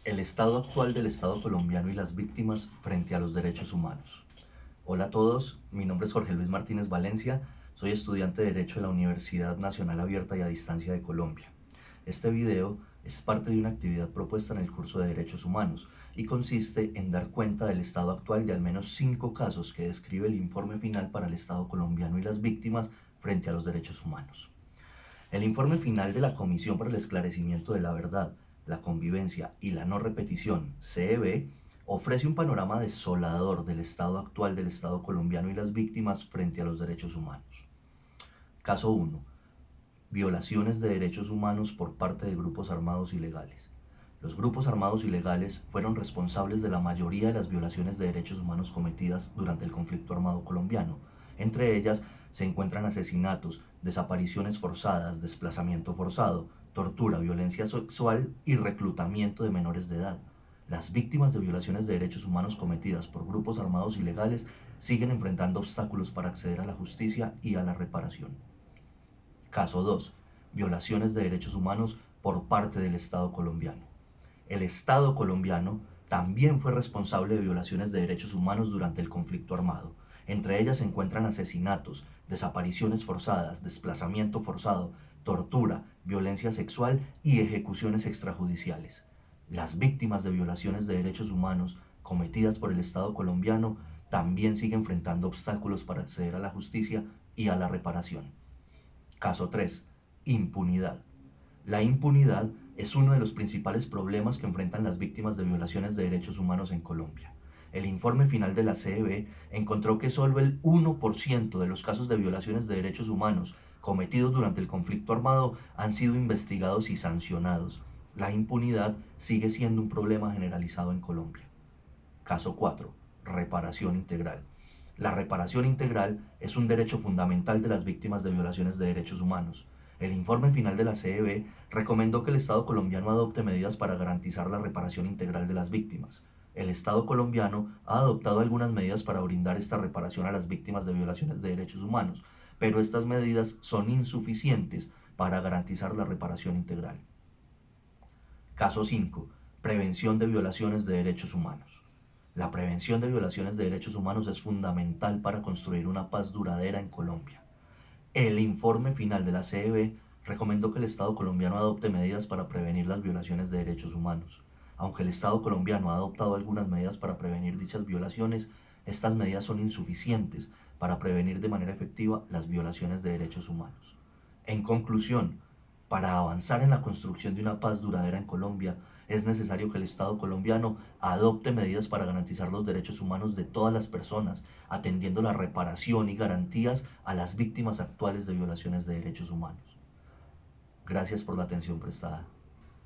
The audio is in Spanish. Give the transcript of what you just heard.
El estado actual del Estado colombiano y las víctimas frente a los derechos humanos. Hola a todos, mi nombre es Jorge Luis Martínez Valencia, soy estudiante de Derecho de la Universidad Nacional Abierta y a Distancia de Colombia. Este video es parte de una actividad propuesta en el curso de Derechos Humanos y consiste en dar cuenta del estado actual de al menos 5 casos que describe el informe final para el Estado colombiano y las víctimas frente a los derechos humanos. El informe final de la Comisión para el Esclarecimiento de la Verdad, la Convivencia y la No Repetición, CEB, ofrece un panorama desolador del estado actual del Estado colombiano y las víctimas frente a los derechos humanos. Caso 1. Violaciones de derechos humanos por parte de grupos armados ilegales. Los grupos armados ilegales fueron responsables de la mayoría de las violaciones de derechos humanos cometidas durante el conflicto armado colombiano. Entre ellas se encuentran asesinatos, desapariciones forzadas, desplazamiento forzado, tortura, violencia sexual y reclutamiento de menores de edad. Las víctimas de violaciones de derechos humanos cometidas por grupos armados ilegales siguen enfrentando obstáculos para acceder a la justicia y a la reparación. Caso 2. Violaciones de derechos humanos por parte del Estado colombiano. El Estado colombiano también fue responsable de violaciones de derechos humanos durante el conflicto armado. Entre ellas se encuentran asesinatos, desapariciones forzadas, desplazamiento forzado, tortura, violencia sexual y ejecuciones extrajudiciales. Las víctimas de violaciones de derechos humanos cometidas por el Estado colombiano también siguen enfrentando obstáculos para acceder a la justicia y a la reparación. Caso 3. Impunidad. La impunidad es uno de los principales problemas que enfrentan las víctimas de violaciones de derechos humanos en Colombia. El informe final de la CEB encontró que solo el 1% de los casos de violaciones de derechos humanos cometidos durante el conflicto armado han sido investigados y sancionados. La impunidad sigue siendo un problema generalizado en Colombia. Caso 4. Reparación integral. La reparación integral es un derecho fundamental de las víctimas de violaciones de derechos humanos. El informe final de la CEB recomendó que el Estado colombiano adopte medidas para garantizar la reparación integral de las víctimas. El Estado colombiano ha adoptado algunas medidas para brindar esta reparación a las víctimas de violaciones de derechos humanos, pero estas medidas son insuficientes para garantizar la reparación integral. Caso 5. Prevención de violaciones de derechos humanos. La prevención de violaciones de derechos humanos es fundamental para construir una paz duradera en Colombia. El informe final de la CEB recomendó que el Estado colombiano adopte medidas para prevenir las violaciones de derechos humanos. Aunque el Estado colombiano ha adoptado algunas medidas para prevenir dichas violaciones, estas medidas son insuficientes para prevenir de manera efectiva las violaciones de derechos humanos. En conclusión, para avanzar en la construcción de una paz duradera en Colombia, es necesario que el Estado colombiano adopte medidas para garantizar los derechos humanos de todas las personas, atendiendo la reparación y garantías a las víctimas actuales de violaciones de derechos humanos. Gracias por la atención prestada.